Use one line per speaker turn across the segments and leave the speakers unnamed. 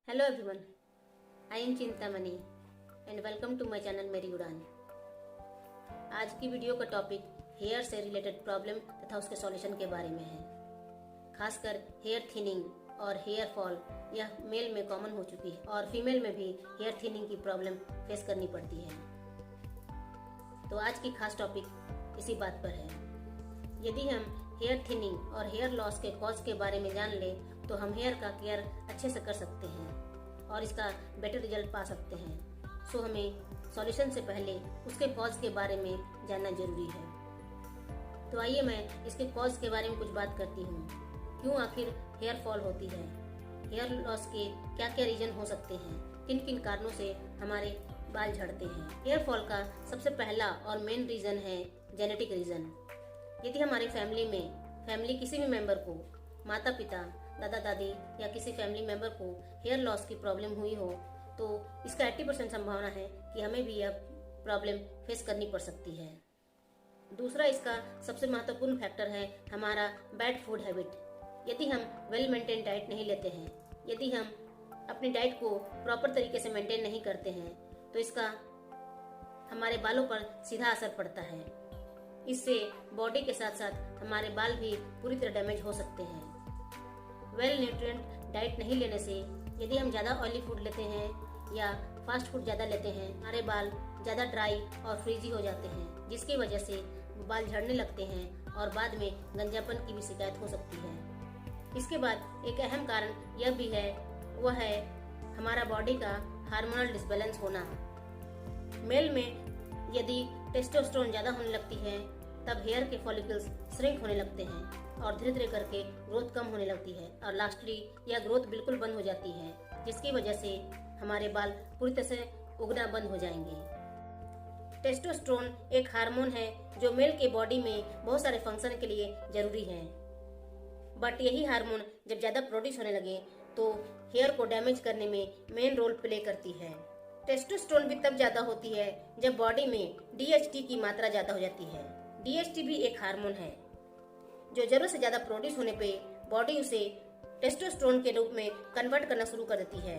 Hello everyone, I am Chintamani and welcome to my channel Meri Udaan. आज की वीडियो का टॉपिक हेयर से रिलेटेड प्रॉब्लम तथा उसके सॉल्यूशन के बारे में है। खासकर हेयर थिनिंग और हेयर फॉल यह मेल में कॉमन हो चुकी है और फीमेल में भी हेयर थिनिंग की प्रॉब्लम फेस करनी पड़ती है। तो आज की खास टॉपिक इसी बात पर है। यदि हम हेयर थिनिंग और हेयर लॉस के कॉज के बारे में जान ले तो हम हेयर का केयर अच्छे से कर सकते हैं और इसका बेटर रिजल्ट पा सकते हैं। सो हमें सॉल्यूशन से पहले उसके कॉज के बारे में जानना जरूरी है। तो आइए मैं इसके कॉज के बारे में कुछ बात करती हूँ। क्यों आखिर हेयर फॉल होती है, हेयर लॉस के क्या क्या रीजन हो सकते हैं, किन किन कारणों से हमारे बाल झड़ते हैं। हेयर फॉल का सबसे पहला और मेन रीजन है जेनेटिक रीजन। यदि हमारे फैमिली किसी भी मेंबर को, माता पिता, दादा दादी या किसी फैमिली मेंबर को हेयर लॉस की प्रॉब्लम हुई हो तो इसका 80% संभावना है कि हमें भी यह प्रॉब्लम फेस करनी पड़ सकती है। दूसरा इसका सबसे महत्वपूर्ण फैक्टर है हमारा बैड फूड हैबिट। यदि हम वेल मेंटेन डाइट नहीं लेते हैं, यदि हम अपनी डाइट को प्रॉपर तरीके से मेंटेन नहीं करते हैं तो इसका हमारे बालों पर सीधा असर पड़ता है। इससे बॉडी के साथ साथ हमारे बाल भी पूरी तरह डैमेज हो सकते हैं। वेल न्यूट्रिएंट डाइट नहीं लेने से यदि हम ज़्यादा ऑयली फूड लेते हैं या फास्ट फूड ज़्यादा लेते हैं, हमारे बाल ज़्यादा ड्राई और फ्रीजी हो जाते हैं, जिसकी वजह से बाल झड़ने लगते हैं और बाद में गंजापन की भी शिकायत हो सकती है। इसके बाद एक अहम कारण यह भी है, वह है हमारा बॉडी का हार्मोनल डिसबैलेंस होना। मेल में यदि टेस्टोस्टेरोन ज़्यादा होने लगती है तब हेयर के फॉलिकल्स श्रिंक होने लगते हैं और धीरे धीरे करके ग्रोथ कम होने लगती है और लास्टली यह ग्रोथ बिल्कुल बंद हो जाती है, जिसकी वजह से हमारे बाल पूरी तरह से उगना बंद हो जाएंगे। टेस्टोस्टेरोन एक हार्मोन है जो मेल के बॉडी में बहुत सारे फंक्शन के लिए जरूरी है, बट यही हार्मोन जब ज्यादा प्रोड्यूस होने लगे तो हेयर को डैमेज करने में मेन रोल प्ले करती है। टेस्टोस्टेरोन भी तब ज्यादा होती है जब बॉडी में DHT की मात्रा ज्यादा हो जाती है। DHT भी एक हार्मोन है जो जरूरत से ज्यादा प्रोड्यूस होने पे बॉडी उसे टेस्टोस्टेरोन के रूप में कन्वर्ट करना शुरू कर देती है,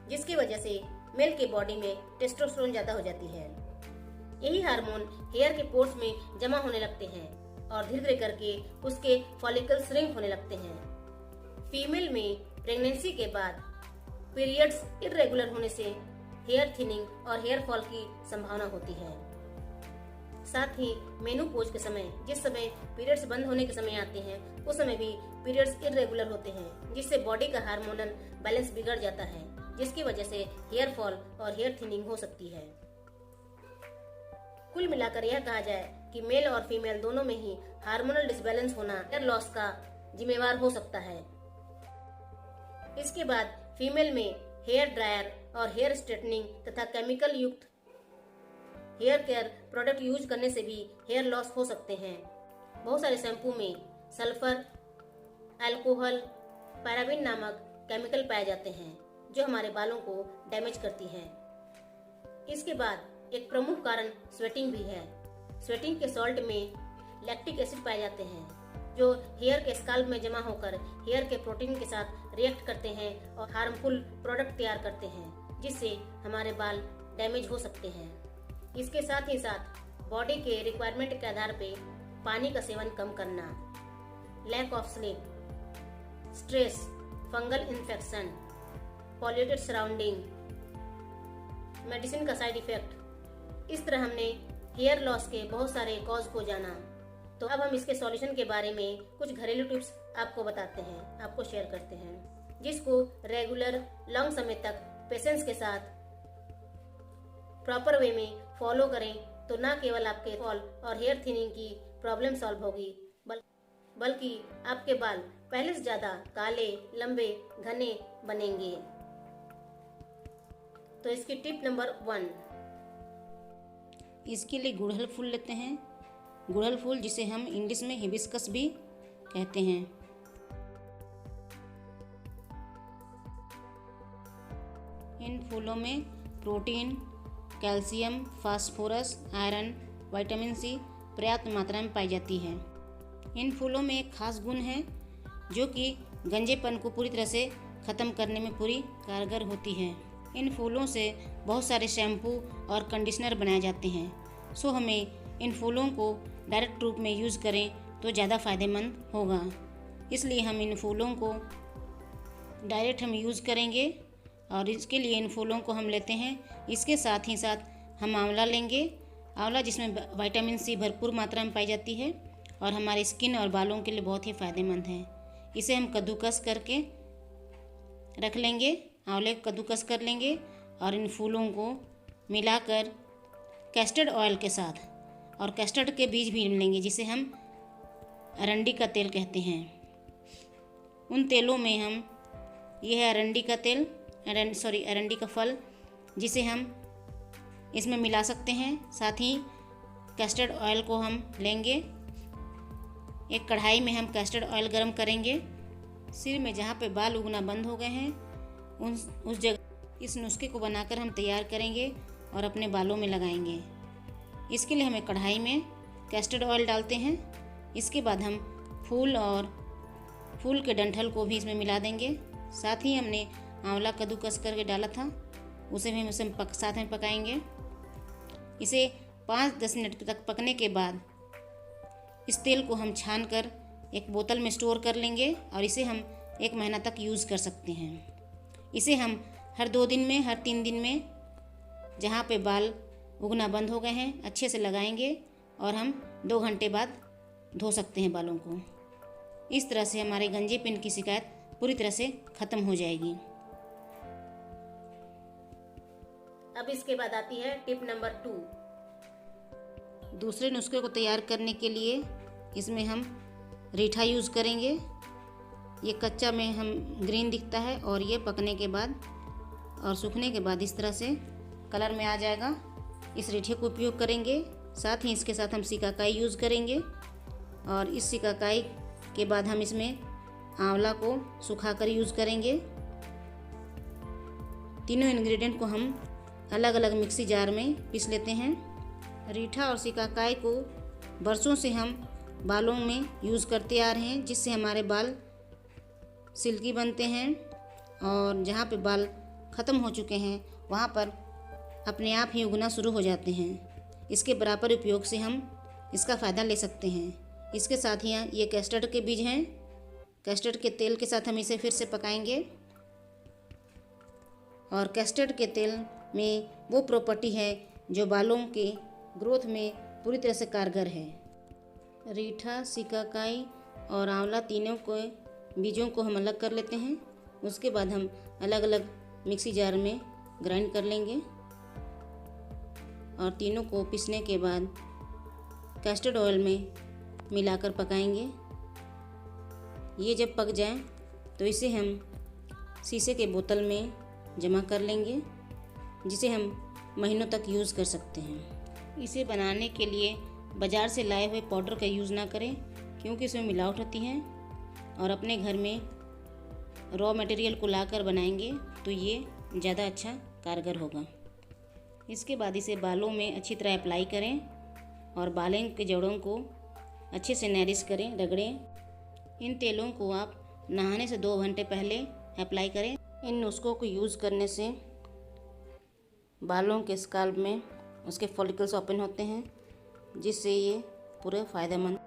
जिसकी वजह से मेल के बॉडी में टेस्टोस्टेरोन ज्यादा हो जाती है। यही हार्मोन हेयर के पोर्स में जमा होने लगते हैं और धीरे धीरे करके उसके फॉलिकल श्रिंक होने लगते हैं। फीमेल में प्रेगनेंसी के बाद पीरियड्स इरेगुलर होने से हेयर थिनिंग और हेयर फॉल की संभावना होती है। साथ ही मेनोपॉज के समय, जिस समय पीरियड्स बंद होने के समय आते हैं, उस समय भी पीरियड्स इरेगुलर होते हैं, जिससे बॉडी का हार्मोनल बैलेंस बिगड़ जाता है, जिसकी वजह से हेयर फॉल और हेयर थिनिंग हो सकती है। कुल मिलाकर यह कहा जाए कि मेल और फीमेल दोनों में ही हार्मोनल डिसबैलेंस होना हेयर लॉस का जिम्मेवार हो सकता है। इसके बाद फीमेल में हेयर ड्रायर और हेयर स्ट्रेटनिंग तथा केमिकल युक्त हेयर केयर प्रोडक्ट यूज करने से भी हेयर लॉस हो सकते हैं। बहुत सारे शैम्पू में सल्फर, अल्कोहल, पैराबीन नामक केमिकल पाए जाते हैं जो हमारे बालों को डैमेज करती हैं। इसके बाद एक प्रमुख कारण स्वेटिंग भी है। स्वेटिंग के सॉल्ट में लैक्टिक एसिड पाए जाते हैं जो हेयर के स्काल्प में जमा होकर हेयर के प्रोटीन के साथ रिएक्ट करते हैं और हार्मफुल प्रोडक्ट तैयार करते हैं, जिससे हमारे बाल डैमेज हो सकते हैं। इसके साथ ही साथ बॉडी के रिक्वायरमेंट के आधार पे पानी का सेवन कम करना, lack of sleep, stress, fungal infection, polluted surrounding, medicine का साइड इफेक्ट, इस तरह हमने हेयर लॉस के बहुत सारे कॉज को जाना। तो अब हम इसके सॉल्यूशन के बारे में कुछ घरेलू टिप्स आपको बताते हैं, आपको शेयर करते हैं, जिसको रेगुलर लॉन्ग समय तक पेशेंस के साथ प्रॉपर वे में फॉलो करें तो न केवल आपके फॉल और हेयर थिनिंग की प्रॉब्लम सॉल्व होगी बल्कि आपके बाल पहले से ज्यादा काले, लंबे, घने बनेंगे। तो इसकी टिप नंबर 1,
इसके लिए गुड़हल फूल लेते हैं। गुड़हल फूल जिसे हम इंग्लिश में हिबिस्कस भी कहते हैं। इन फूलों में protein, calcium, phosphorus, iron, vitamin C पर्याप्त मात्रा में पाई जाती है। इन फूलों में एक खास गुण है जो कि गंजेपन को पूरी तरह से ख़त्म करने में पूरी कारगर होती है। इन फूलों से बहुत सारे शैम्पू और कंडीशनर बनाए जाते हैं। सो हमें इन फूलों को डायरेक्ट रूप में यूज़ करें तो ज़्यादा फ़ायदेमंद होगा। इसलिए हम इन फूलों को डायरेक्ट हम यूज़ करेंगे और इसके लिए इन फूलों को हम लेते हैं। इसके साथ ही साथ हम आंवला लेंगे। आंवला जिसमें विटामिन सी भरपूर मात्रा में पाई जाती है और हमारी स्किन और बालों के लिए बहुत ही फ़ायदेमंद है। इसे हम कद्दूकस करके रख लेंगे। आंवले को कद्दूकस कर लेंगे और इन फूलों को मिलाकर कैस्टर्ड ऑयल के साथ, और कैस्टर्ड के बीज भी लेंगे जिसे हम अरंडी का तेल कहते हैं। उन तेलों में हम, यह है अरंडी का तेल, अरंडी का फल, जिसे हम इसमें मिला सकते हैं। साथ ही कैस्टर्ड ऑयल को हम लेंगे। एक कढ़ाई में हम कैस्टर्ड ऑयल गरम करेंगे। सिर में जहाँ पे बाल उगना बंद हो गए हैं उस जगह इस नुस्खे को बनाकर हम तैयार करेंगे और अपने बालों में लगाएंगे। इसके लिए हमें कढ़ाई में कैस्टर्ड ऑयल डालते हैं। इसके बाद हम फूल और फूल के डंठल को भी इसमें मिला देंगे। साथ ही हमने आंवला कद्दूकस करके डाला था, उसे भी हम साथ में पकाएंगे। इसे 5-10 मिनट तक पकने के बाद इस तेल को हम छान कर एक बोतल में स्टोर कर लेंगे और इसे हम 1 महीना तक यूज़ कर सकते हैं। इसे हम हर 2 दिन में, हर 3 दिन में जहाँ पे बाल उगना बंद हो गए हैं अच्छे से लगाएंगे और हम 2 घंटे बाद धो सकते हैं बालों को। इस तरह से हमारे गंजेपन की शिकायत पूरी तरह से ख़त्म हो जाएगी।
अब इसके बाद आती है टिप नंबर 2।
दूसरे नुस्खे को तैयार करने के लिए इसमें हम रीठा यूज़ करेंगे। ये कच्चा में हम ग्रीन दिखता है और ये पकने के बाद और सूखने के बाद इस तरह से कलर में आ जाएगा। इस रीठे को उपयोग करेंगे। साथ ही इसके साथ हम सिकाकाई यूज़ करेंगे और इस सिकाकाई के बाद हम इसमें आंवला को सुखाकर यूज़ करेंगे। तीनों इंग्रेडिएंट को हम अलग अलग मिक्सी जार में पीस लेते हैं। रीठा और सिकाकाई को बरसों से हम बालों में यूज़ करते आ रहे हैं, जिससे हमारे बाल सिल्की बनते हैं और जहाँ पे बाल ख़त्म हो चुके हैं वहाँ पर अपने आप ही उगना शुरू हो जाते हैं। इसके बराबर उपयोग से हम इसका फ़ायदा ले सकते हैं। इसके साथ ही ये कैस्टर्ड के बीज हैं। कैस्टर्ड के तेल के साथ हम इसे फिर से पकाएंगे और कैस्टर्ड के तेल में वो प्रॉपर्टी है जो बालों के ग्रोथ में पूरी तरह से कारगर है। रीठा, सिकाकाई और आंवला तीनों को बीजों को हम अलग कर लेते हैं। उसके बाद हम अलग अलग मिक्सी जार में ग्राइंड कर लेंगे और तीनों को पीसने के बाद कैस्टर्ड ऑयल में मिलाकर पकाएंगे। ये जब पक जाए तो इसे हम शीशे के बोतल में जमा कर लेंगे, जिसे हम महीनों तक यूज़ कर सकते हैं। इसे बनाने के लिए बाज़ार से लाए हुए पाउडर का यूज़ ना करें, क्योंकि इसमें मिलावट होती है, और अपने घर में रॉ मटेरियल को लाकर बनाएंगे तो ये ज़्यादा अच्छा कारगर होगा। इसके बाद इसे बालों में अच्छी तरह अप्लाई करें और बालों के जड़ों को अच्छे से नैरिश करें, रगड़ें। इन तेलों को आप नहाने से 2 घंटे पहले अप्लाई करें। इन नुस्खों को यूज़ करने से बालों के स्काल्प में उसके फॉलिकल्स ओपन होते हैं, जिससे ये पूरे फ़ायदेमंद।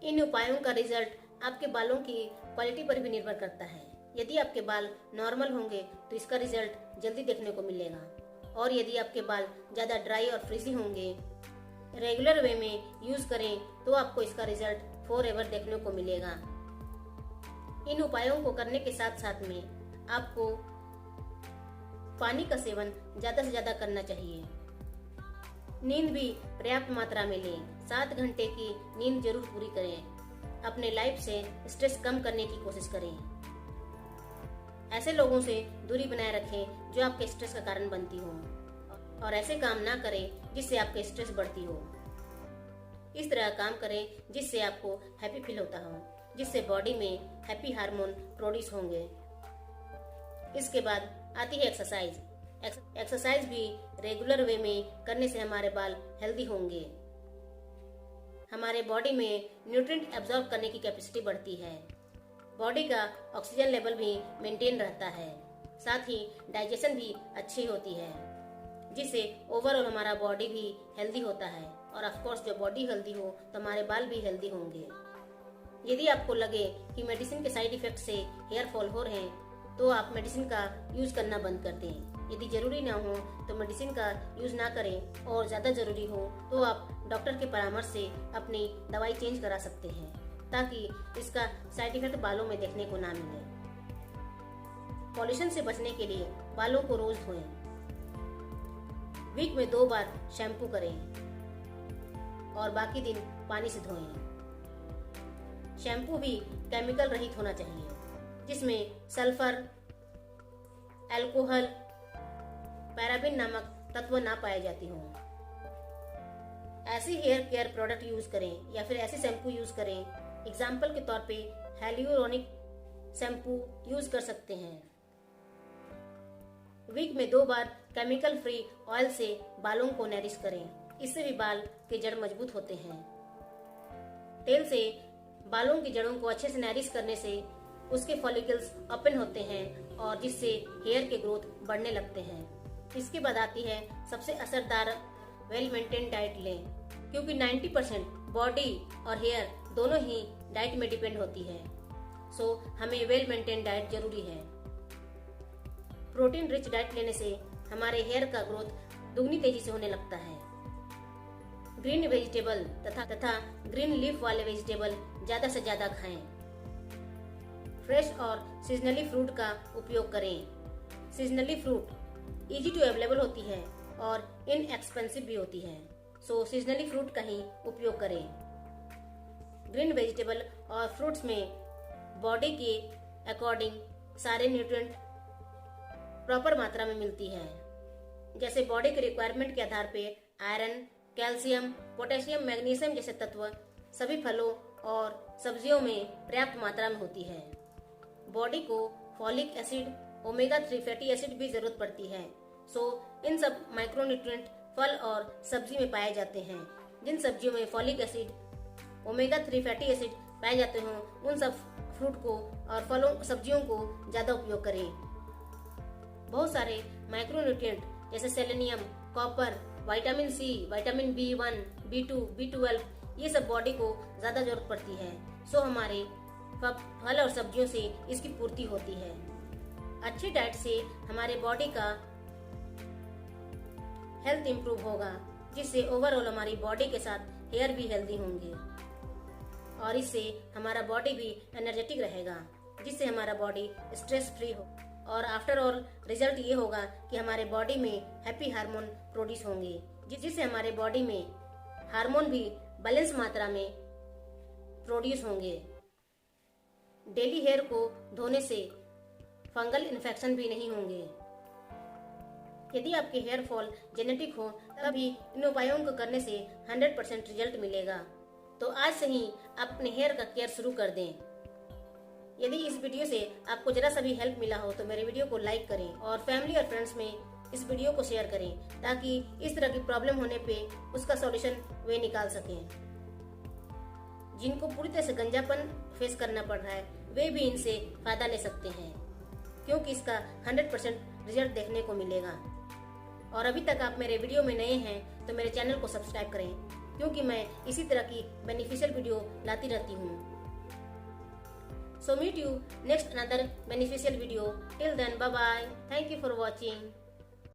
इन उपायों का रिजल्ट आपके बालों की क्वालिटी पर भी निर्भर करता है। यदि आपके बाल नॉर्मल होंगे तो इसका रिजल्ट जल्दी देखने को मिलेगा, और यदि आपके बाल ज़्यादा ड्राई और फ्रीजी होंगे, रेगुलर वे में यूज़ करें तो आपको इसका रिजल्ट फॉरएवर देखने को मिलेगा। इन उपायों को करने के साथ साथ में आपको पानी का सेवन ज़्यादा से ज़्यादा करना चाहिए। नींद भी पर्याप्त मात्रा में लें। 7 घंटे की नींद जरूर पूरी करें। अपने लाइफ से स्ट्रेस कम करने की कोशिश करें। ऐसे लोगों से दूरी बनाए रखें जो आपके स्ट्रेस का कारण बनती हो, और ऐसे काम ना करें जिससे आपके स्ट्रेस बढ़ती हो। इस तरह काम करें जिससे आपको हैप्पी फील होता हो, जिससे बॉडी में हैप्पी हार्मोन प्रोड्यूस होंगे। इसके बाद आती है एक्सरसाइज। एक्सरसाइज भी रेगुलर वे में करने से हमारे बाल हेल्दी होंगे। हमारे बॉडी में न्यूट्रिएंट एब्जॉर्ब करने की कैपेसिटी बढ़ती है। बॉडी का ऑक्सीजन लेवल भी मेंटेन रहता है, साथ ही डाइजेशन भी अच्छी होती है, जिससे ओवरऑल हमारा बॉडी भी हेल्दी होता है। और ऑफ कोर्स जब बॉडी हेल्दी हो तो हमारे बाल भी हेल्दी होंगे। यदि आपको लगे कि मेडिसिन के साइड इफेक्ट से हेयर फॉल हो रहे हैं तो आप मेडिसिन का यूज करना बंद कर दें। यदि जरूरी ना हो तो मेडिसिन का यूज ना करें और ज्यादा जरूरी हो तो आप डॉक्टर के परामर्श से अपनी दवाई चेंज करा सकते हैं, ताकि इसका साइड इफेक्ट बालों में देखने को ना मिले। पॉल्यूशन से बचने के लिए बालों को रोज धोएं। वीक में 2 बार शैम्पू करें और बाकी दिन पानी से धोएं। शैम्पू भी केमिकल रहित होना चाहिए, जिसमें सल्फर, अल्कोहल, पैराबिन नामक तत्व ना पाए जाती हों। ऐसी हेयर केयर प्रोडक्ट यूज करें या फिर ऐसे शैम्पू यूज करें। एग्जाम्पल के तौर पे हाइलुरोनिक शैम्पू यूज कर सकते हैं। वीक में 2 बार केमिकल फ्री ऑयल से बालों को नरिश करें, इससे भी बाल के जड़ मजबूत होते हैं। तेल से बालों की जड़ों को अच्छे से नरिश करने से उसके फॉलिकल्स ओपन होते हैं और जिससे हेयर के ग्रोथ बढ़ने लगते हैं। इसके बाद आती है सबसे असरदार वेल मेंटेन डाइट लें, क्योंकि 90% बॉडी और हेयर दोनों ही डाइट में डिपेंड होती है। सो हमें वेल मेंटेन डाइट जरूरी है। प्रोटीन रिच डाइट लेने से हमारे हेयर का ग्रोथ दुगनी तेजी से होने लगता है। ग्रीन वेजिटेबल तथा ग्रीन लीफ वाले वेजिटेबल ज्यादा से ज्यादा खाएं। फ्रेश और सीजनली फ्रूट का उपयोग करें। Seasonally fruit easy to available होती है और इनएक्सपेंसिव भी होती है, सो सीजनली फ्रूट का ही उपयोग करें। ग्रीन वेजिटेबल और फ्रूट्स में बॉडी के अकॉर्डिंग सारे न्यूट्रिएंट प्रॉपर मात्रा में मिलती है। जैसे बॉडी के रिक्वायरमेंट के आधार पे आयरन, कैल्शियम, पोटेशियम, मैग्नीशियम जैसे तत्व सभी फलों और सब्जियों में पर्याप्त मात्रा में होती है। बॉडी को folic acid, omega 3 fatty acid भी जरूरत पड़ती है। सो इन सब माइक्रोन्यूट्रिएंट फल और सब्जी में पाए जाते हैं। जिन सब्जियों में folic acid, omega 3 fatty acid पाए जाते हों उन सब फ्रूट को और फलों सब्जियों को ज्यादा उपयोग करें। बहुत सारे माइक्रोन्यूट्रिएंट जैसे selenium, copper, vitamin C, vitamin B1, B2, B12 ये सब बॉडी को ज्यादा जरूरत पड़ती है। सो हमारे फल और सब्जियों से इसकी पूर्ति होती है। अच्छी डाइट से हमारे बॉडी का हेल्थ इंप्रूव होगा, जिससे ओवरऑल हमारी बॉडी के साथ हेयर भी हेल्दी होंगे और इससे हमारा बॉडी भी एनर्जेटिक रहेगा, जिससे हमारा बॉडी स्ट्रेस फ्री हो। और आफ्टर ऑल रिजल्ट ये होगा कि हमारे बॉडी में हैप्पी हार्मोन प्रोड्यूस होंगे, जिससे हमारे बॉडी में हार्मोन भी बैलेंस मात्रा में प्रोड्यूस होंगे। डेली हेयर को धोने से फंगल इन्फेक्शन भी नहीं होंगे। यदि आपके हेयर फॉल जेनेटिक हो तभी इन उपायों को करने से 100% रिजल्ट मिलेगा। तो आज से ही अपने हेयर का केयर शुरू कर दें। यदि इस वीडियो से आपको जरा सा भी हेल्प मिला हो तो मेरे वीडियो को लाइक करें और फैमिली और फ्रेंड्स में इस वीडियो को शेयर करें, ताकि इस तरह की प्रॉब्लम होने पे उसका सॉल्यूशन वे निकाल सकें। जिनको पूरी तरह से गंजापन फेस करना पड़ रहा है वे भी इनसे फायदा ले सकते हैं, क्योंकि इसका 100% रिजल्ट देखने को मिलेगा। और अभी तक आप मेरे वीडियो में नए हैं तो मेरे चैनल को सब्सक्राइब करें, क्योंकि मैं इसी तरह की बेनिफिशियल वीडियो लाती रहती हूँ। So meet you next another beneficial video. Till then, bye bye. Thank you for watching.